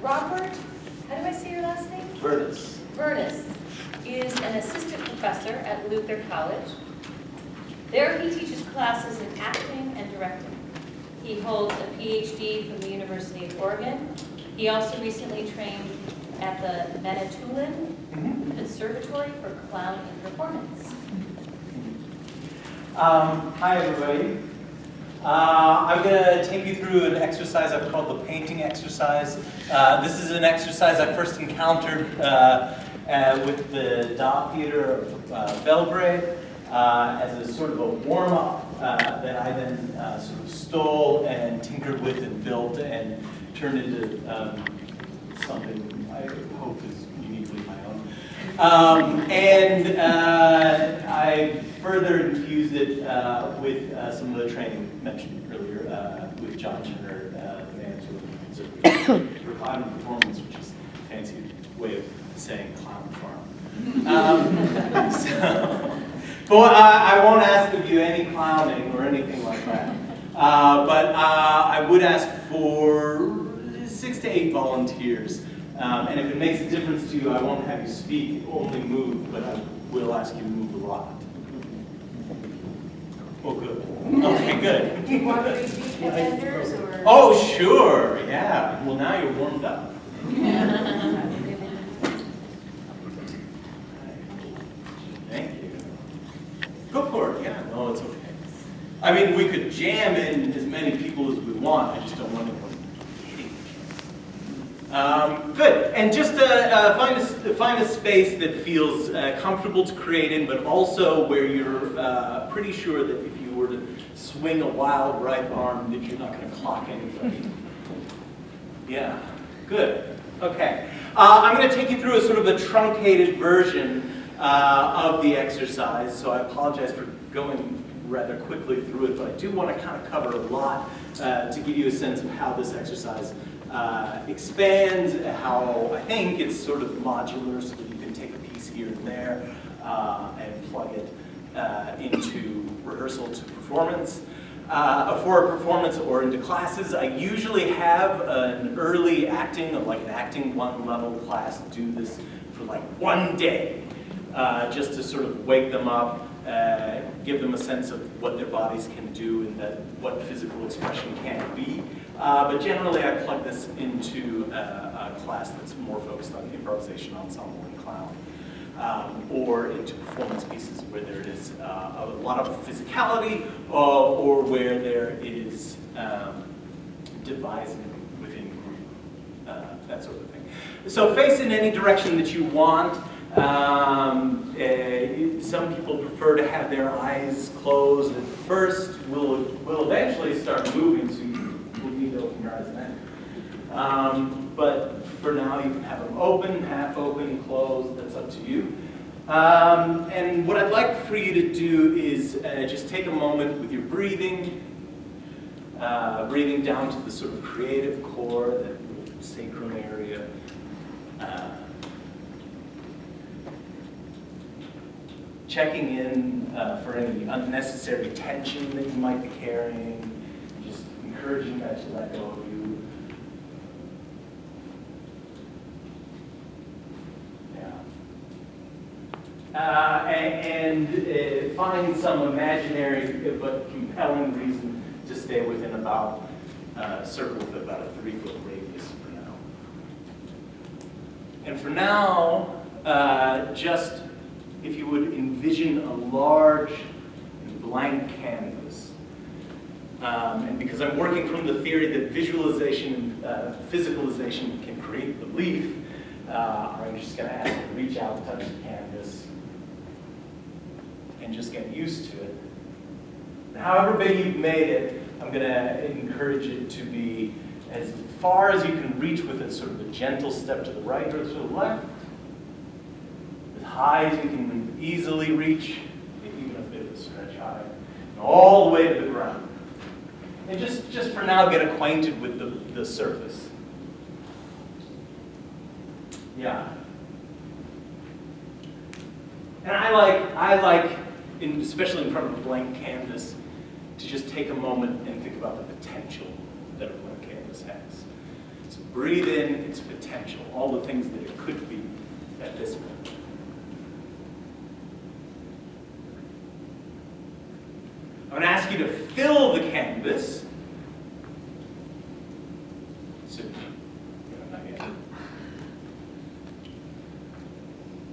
Robert, how do I say your last name? Vrtis. Vrtis is an assistant professor at Luther College. There he teaches classes in acting and directing. He holds a PhD from the University of Oregon. He also recently trained at the Manitoulin Conservatory for Clown and Performance. Hi, everybody. I'm going to take you through an exercise I've called the painting exercise. This is an exercise I first encountered with the Da Theater of Belgrade as a sort of a warm-up that I then sort of stole and tinkered with and built and turned into something I hope is uniquely my own. I further infused it with some of the training mentioned earlier with John Turner, the man who refined performance, which is a fancy way of saying clown farm. But I won't ask of you any clowning or anything like that. But I would ask for 6 to 8 volunteers. And if it makes a difference to you, I won't have you speak, only move, but I will ask you to move a lot. Oh, good. Okay, good. Do you want to be contenders or? Oh, sure, yeah. Well, now you're warmed up. Thank you. Go for it, yeah. No, it's okay. I mean, we could jam in as many people as we want. I just don't want anyone hitting. Good. And just find a space that feels comfortable to create in, but also where you're pretty sure that if you were to swing a wild right arm, that you're not going to clock anybody. Yeah. Good. Okay. I'm going to take you through a sort of a truncated version of the exercise, so I apologize for going rather quickly through it, but I do want to kind of cover a lot to give you a sense of how this exercise expands, how I think it's sort of modular so that you can take a piece here and there and plug it into rehearsal to performance. For a performance or into classes, I usually have an early acting, like an acting 1 level class, do this for like 1 day, just to sort of wake them up, give them a sense of what their bodies can do and what physical expression can be. But generally I plug this into a class that's more focused on improvisation, ensemble, and clown. Or into performance pieces where there is a lot of physicality or where there is devising within group, that sort of thing. So face in any direction that you want. Some people prefer to have their eyes closed at first. We'll eventually start moving, so you will need to open your eyes then. But for now, you can have them open, half open, closed, that's up to you. And what I'd like for you to do is just take a moment with your breathing, breathing down to the sort of creative core, that sacrum area. Checking in for any unnecessary tension that you might be carrying, just encouraging that to let go of you. And find some imaginary but compelling reason to stay within about a circle with about a 3-foot radius for now. And for now, just if you would envision a large blank canvas. And because I'm working from the theory that visualization and physicalization can create belief, I'm just going to ask you to reach out and touch the canvas and just get used to it. And however big you've made it, I'm going to encourage it to be as far as you can reach with it, sort of a gentle step to the right or to the left, as high as you can easily reach, even a bit of a stretch high, and all the way to the ground. And just for now, get acquainted with the surface. Yeah. And I like, especially in front of a blank canvas, to just take a moment and think about the potential that a blank canvas has. So breathe in its potential, all the things that it could be at this moment. I'm going to ask you to fill the canvas. So, not yet.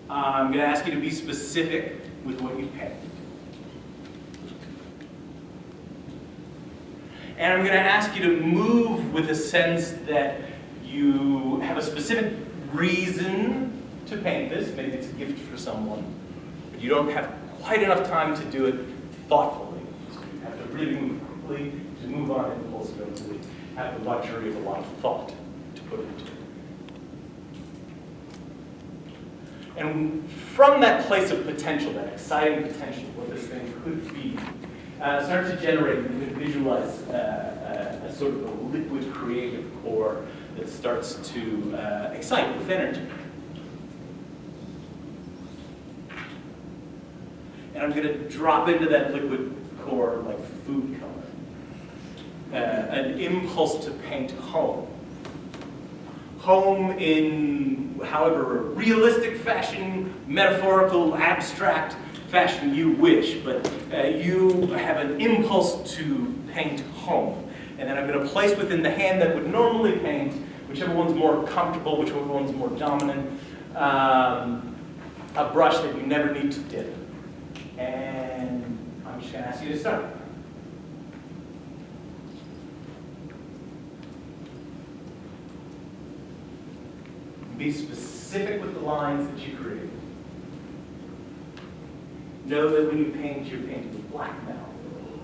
I'm going to ask you to be specific with what you paint. And I'm going to ask you to move with a sense that you have a specific reason to paint this. Maybe it's a gift for someone, but you don't have quite enough time to do it thoughtfully. So you have to really move quickly, to move on impulsively, so we have the luxury of a lot of thought to put into it. And from that place of potential, that exciting potential, what this thing could be, start to generate and visualize a sort of a liquid creative core that starts to excite with energy. And I'm going to drop into that liquid core like food color. An impulse to paint home. Home in however realistic fashion, metaphorical, abstract fashion you wish, but you have an impulse to paint home. And then I'm going to place within the hand that would normally paint, whichever one's more comfortable, whichever one's more dominant, a brush that you never need to dip. And I'm just going to ask you to start. Be specific with the lines that you create. Know that when you paint, you're painting with black now,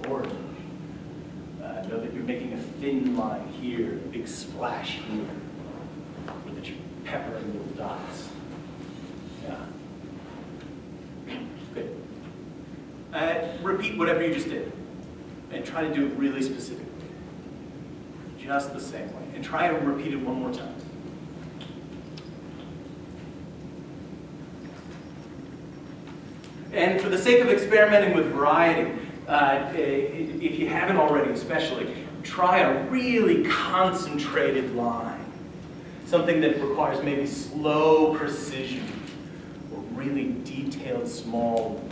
or orange. Know that you're making a thin line here, a big splash here, or that you're peppering little dots. Yeah. Good. Repeat whatever you just did, and try to do it really specifically. Just the same way. And try to repeat it one more time. And for the sake of experimenting with variety, if you haven't already especially, try a really concentrated line. Something that requires maybe slow precision or really detailed small.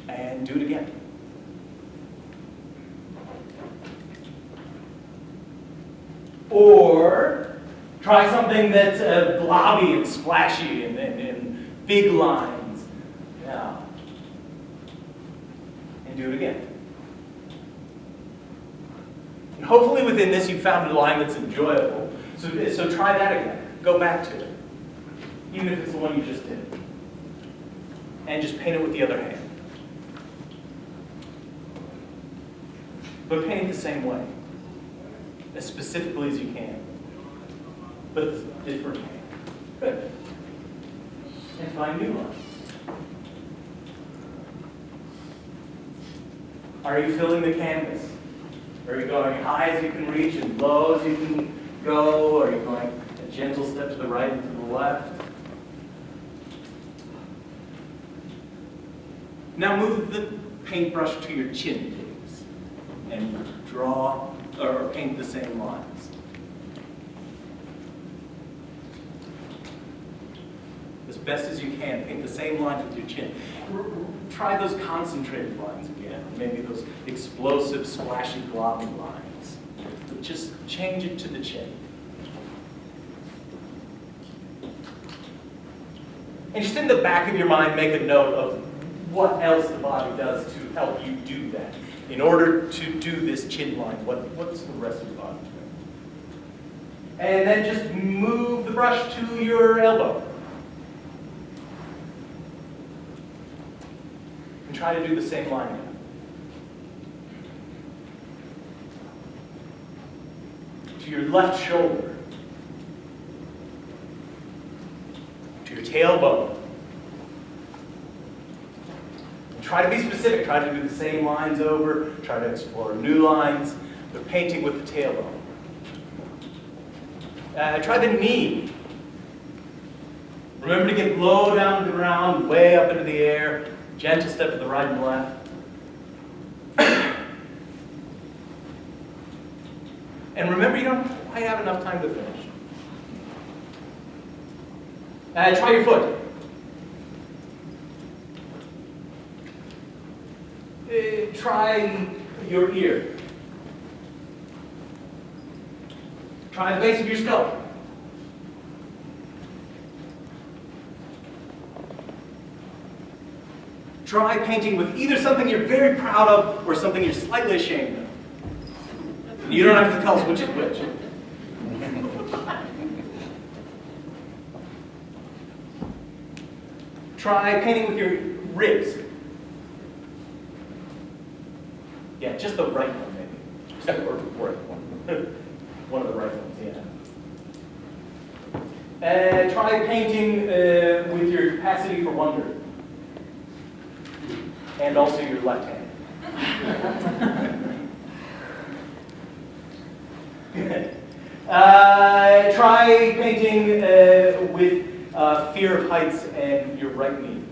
And do it again. Or try something that's blobby and splashy and big lines. Yeah. And do it again. And hopefully within this you found a line that's enjoyable. So try that again. Go back to it. Even if it's the one you just did. And just paint it with the other hand. But paint it the same way. As specifically as you can. But different. Good. And find new lines. Are you filling the canvas? Are you going high as you can reach and low as you can go? Are you going a gentle step to the right and to the left? Now move the paintbrush to your chin, please. And draw or paint the same lines. As best as you can, paint the same lines with your chin. Try those concentrated lines again, maybe those explosive, splashy, globby lines. But just change it to the chin. And just in the back of your mind, make a note of what else the body does to help you do that. In order to do this chin line, what's the rest of your body doing? And then just move the brush to your elbow. And try to do the same line again. To your left shoulder. To your tailbone. And try to be specific. Try to do the same lines over. Try to explore new lines. But painting with the tailbone. Try the knee. Remember to get low down to the ground, way up into the air. Gentle step to the right and left. And remember, you don't quite have enough time to finish. Try your foot. Try your ear. Try the base of your skull. Try painting with either something you're very proud of or something you're slightly ashamed of. You don't have to tell us which is which. Try painting with your ribs. Yeah, just the right one, maybe. Except for right one. One of the right ones, yeah. Try painting with your capacity for wonder. And also your left hand. Try painting with fear of heights and your right knee.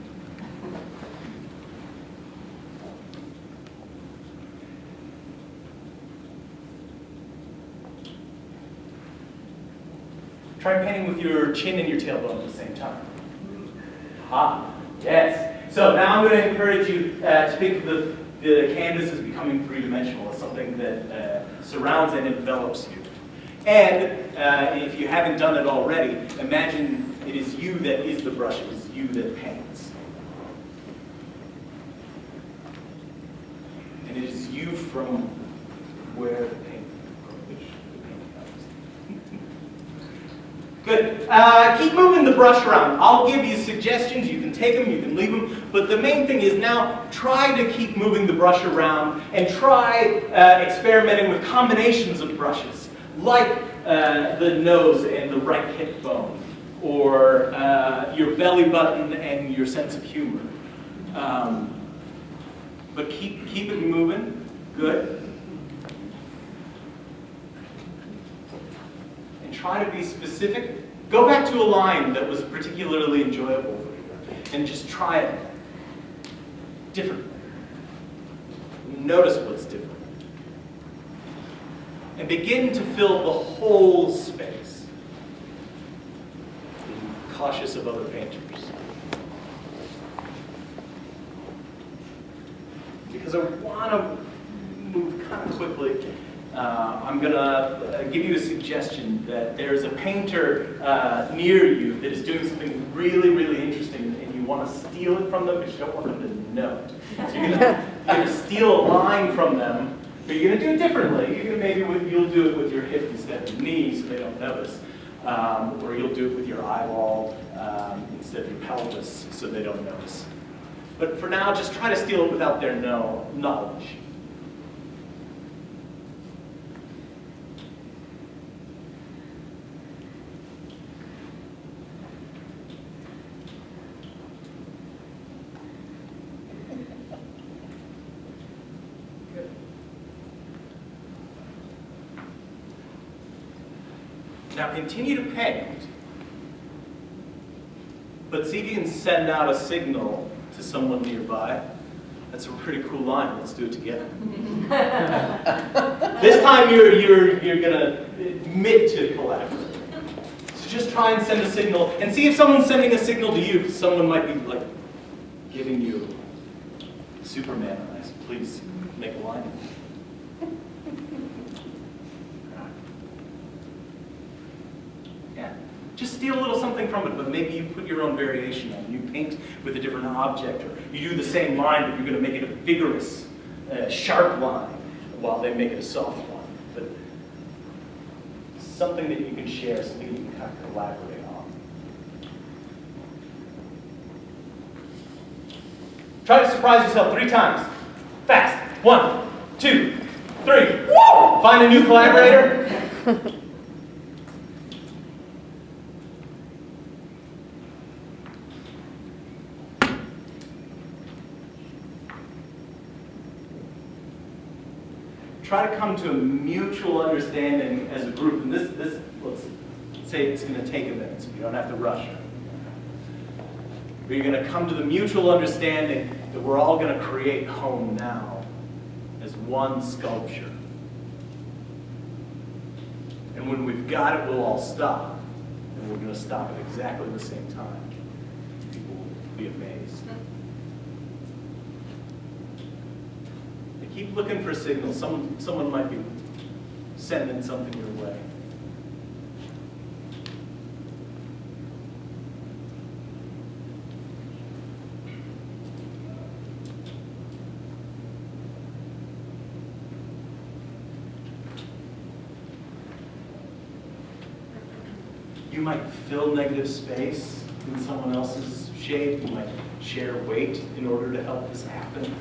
Try painting with your chin and your tailbone at the same time. Ah, yes. So now I'm going to encourage you to think of the canvas as becoming three-dimensional, as something that surrounds and envelops you. And if you haven't done it already, imagine it is you that is the brush, it is you that paints. And it is you from where the paint, from which the paint comes. Good. Keep moving the brush around. I'll give you suggestions. You can take them, you can leave them. But the main thing is now try to keep moving the brush around and try experimenting with combinations of brushes, like the nose and the right hip bone, or your belly button and your sense of humor. But keep it moving. Good. And try to be specific. Go back to a line that was particularly enjoyable for you and just try it differently. Notice what's different. And begin to fill the whole space. Be cautious of other painters. Because I want to move kind of quickly. I'm going to give you a suggestion that there's a painter near you that is doing something really, really interesting, and you want to steal it from them, but you don't want them to know it. So you're going to steal a line from them, but you're going to do it differently. You're going to you'll do it with your hip instead of your knee, so they don't notice, or you'll do it with your eyeball instead of your pelvis, so they don't notice. But for now, just try to steal it without their knowledge. Now continue to paint, but see if you can send out a signal to someone nearby. That's a pretty cool line. Let's do it together. This time you're gonna admit to collaborate. So just try and send a signal, and see if someone's sending a signal to you. Someone might be like giving you Superman eyes. Please make a line. Just steal a little something from it, but maybe you put your own variation on it. You paint with a different object, or you do the same line, but you're going to make it a vigorous, sharp line, while they make it a soft line. But something that you can share, something you can kind of collaborate on. Try to surprise yourself 3 times. Fast. 1, 2, 3. Woo! Find a new collaborator. Try to come to a mutual understanding as a group. And this let's say it's going to take a minute, so you don't have to rush. But you're going to come to the mutual understanding that we're all going to create home now as one sculpture. And when we've got it, we'll all stop. And we're going to stop at exactly the same time. People will be amazed. And keep looking for signals. Someone might be sending something your way. You might fill negative space in someone else's shape. You might share weight in order to help this happen.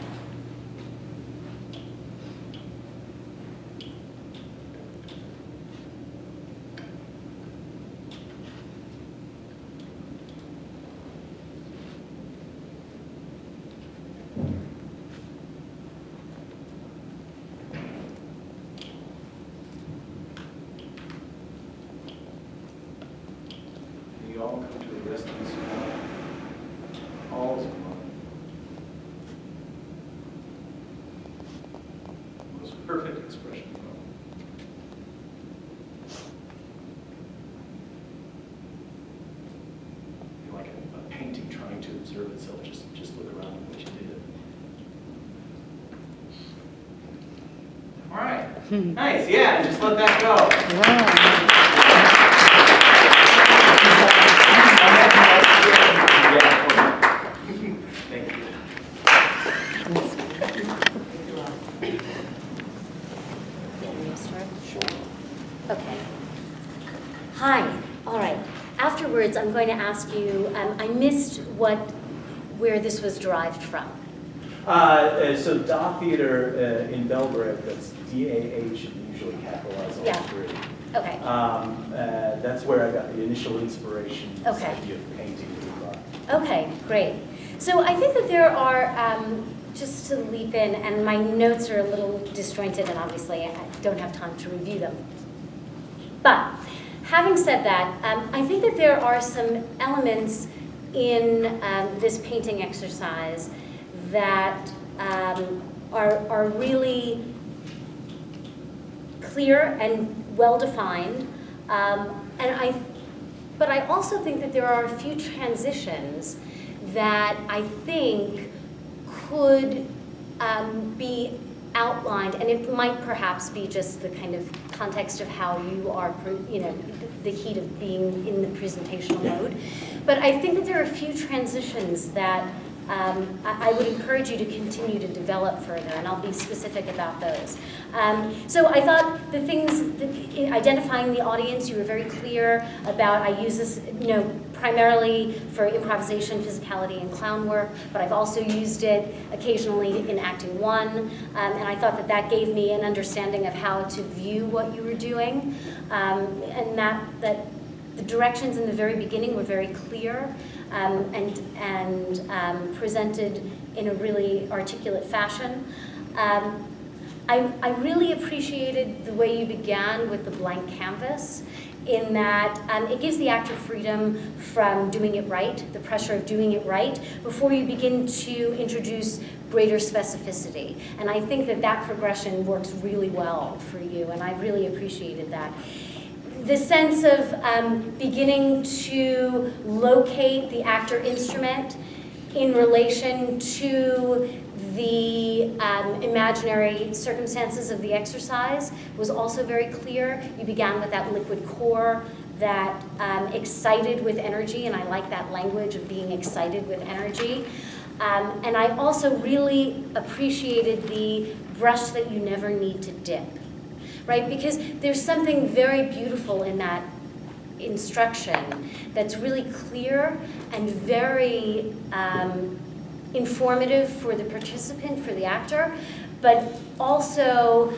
You all come to a resting smile. All is one. Most perfect expression. You're like a painting trying to observe itself. Just look around at what you did. All right. Nice. Yeah. Just let that go. Wow. Thank you. Okay. Hi. All right. Afterwards, I'm going to ask you, I missed where this was derived from. So DAH Theater in Belgrade, that's D-A-H, usually capitalized all Yeah. three. Okay. That's where I got the initial inspiration, this Okay. idea of painting. Okay, great. So I think that there are, just to leap in, and my notes are a little disjointed, and obviously I don't have time to review them. But having said that, I think that there are some elements in this painting exercise that are really clear and well-defined, but I also think that there are a few transitions that I think could be outlined, and it might perhaps be just the kind of context of how you are, the heat of being in the presentational mode. But I think that there are a few transitions that I would encourage you to continue to develop further, and I'll be specific about those. So I thought the things, in identifying the audience, you were very clear about. I use this, primarily for improvisation, physicality, and clown work, but I've also used it occasionally in Acting 1, and I thought that that gave me an understanding of how to view what you were doing, and that the directions in the very beginning were very clear and presented in a really articulate fashion. I really appreciated the way you began with the blank canvas, in that it gives the actor freedom from doing it right, the pressure of doing it right, before you begin to introduce greater specificity. And I think that that progression works really well for you, and I really appreciated that. The sense of beginning to locate the actor instrument in relation to the imaginary circumstances of the exercise was also very clear. You began with that liquid core, that excited with energy, and I like that language of being excited with energy. And I also really appreciated the brush that you never need to dip. Right, because there's something very beautiful in that instruction that's really clear and very informative for the participant, for the actor, but also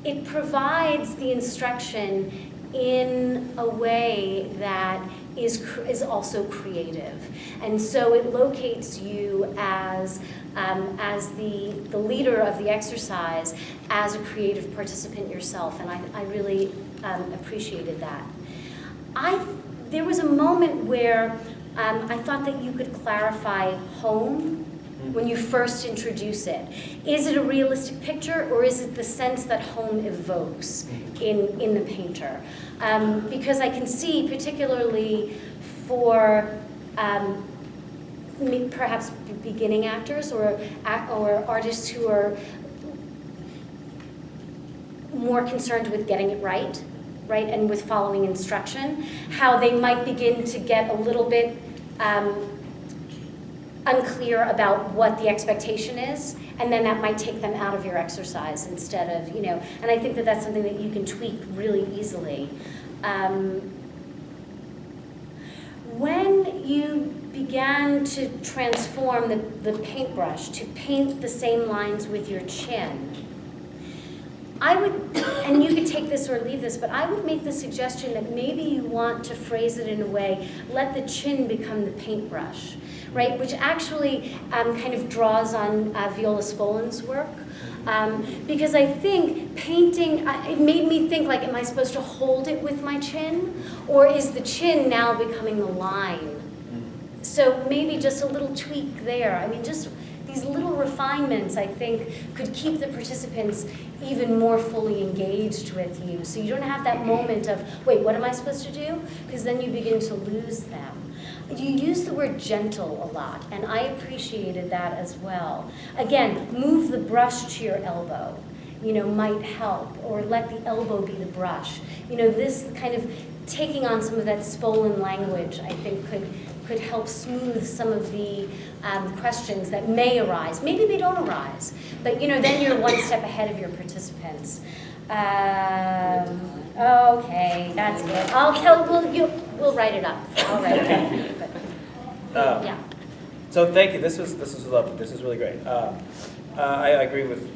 it provides the instruction in a way that is also creative. And so it locates you as the leader of the exercise, as a creative participant yourself, and I really appreciated that. There was a moment where I thought that you could clarify home when you first introduce it? Is it a realistic picture, or is it the sense that home evokes in the painter? Because I can see, particularly for perhaps beginning actors or artists who are more concerned with getting it right, and with following instruction, how they might begin to get a little bit unclear about what the expectation is, and then that might take them out of your exercise instead of, and I think that that's something that you can tweak really easily. When you began to transform the paintbrush to paint the same lines with your chin, I would, and you could take this or leave this, but I would make the suggestion that maybe you want to phrase it in a way, let the chin become the paintbrush, right? Which actually kind of draws on Viola Spolin's work. Because I think painting, it made me think like, am I supposed to hold it with my chin? Or is the chin now becoming the line? So maybe just a little tweak there. I mean, just these little refinements, I think, could keep the participants even more fully engaged with you. So you don't have that moment of, wait, what am I supposed to do? Because then you begin to lose them. You use the word gentle a lot, and I appreciated that as well. Again, move the brush to your elbow, might help, or let the elbow be the brush. This kind of taking on some of that Spolin language, I think, could help smooth some of the questions that may arise. Maybe they don't arise, but then you're one step ahead of your participants. Okay, that's good. We'll write it up. I'll write it up for you. But, yeah. So thank you. This was lovely. This is really great. I agree with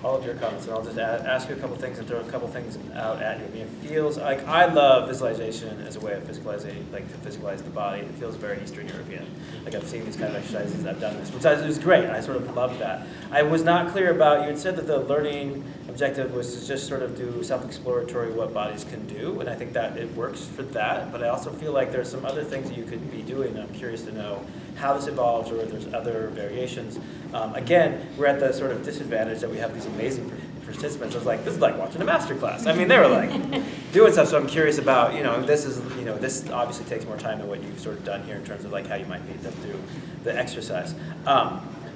all of your comments, and I'll just ask you a couple things and throw a couple things out at you. I mean, it feels like I love visualization as a way of physicalizing, like to physicalize the body. It feels very Eastern European. Like I've seen these kind of exercises, I've done this, which is great. I sort of love that. I was not clear about, you had said that the learning objective was to just sort of do self-exploratory what bodies can do, and I think that it works for that, but I also feel like there's some other things that you could be doing, and I'm curious to know how this evolves or if there's other variations. Again, we're at the sort of disadvantage that we have these amazing participants. I was like, this is like watching a master class. I mean, they were like doing stuff, so I'm curious about, this obviously takes more time than what you've sort of done here in terms of like how you might lead them through the exercise.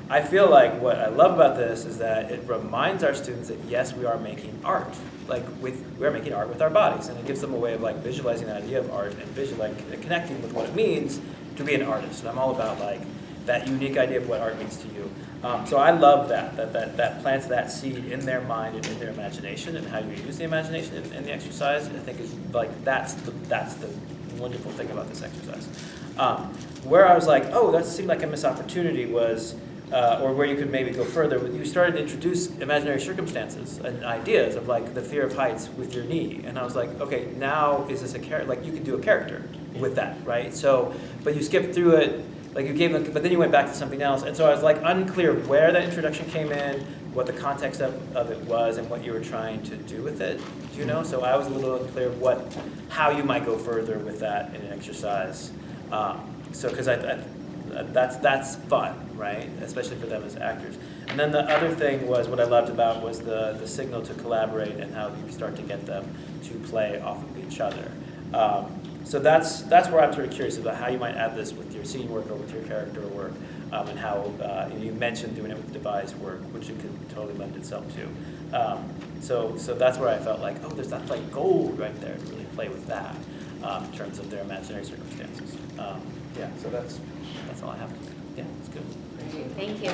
I feel like what I love about this is that it reminds our students that yes, we are making art. We are making art with our bodies, and it gives them a way of like visualizing the idea of art and connecting with what it means to be an artist. And I'm all about like that unique idea of what art means to you. So I love that plants that seed in their mind and in their imagination, and how you use the imagination in the exercise. I think is like that's the wonderful thing about this exercise. Where I was like, oh, that seemed like a missed opportunity was. Or where you could maybe go further, you started to introduce imaginary circumstances and ideas of like the fear of heights with your knee, and I was like, okay, now is this a character? Like you could do a character with that, right? So, but you skipped through it, like you gave them, but then you went back to something else, and so I was like unclear where that introduction came in, what the context of it was, and what you were trying to do with it. Do you know? So I was a little unclear how you might go further with that in an exercise. So because that's fun, right? Especially for them as actors. And then the other thing was, what I loved about was the signal to collaborate and how you start to get them to play off of each other. So that's where I'm sort of curious about how you might add this with your scene work or with your character work, and how you mentioned doing it with devised work, which it could totally lend itself to. So that's where I felt like, oh, there's that like gold right there to really play with that in terms of their imaginary circumstances. Yeah, so that's all I have. Yeah, it's good. Thank you.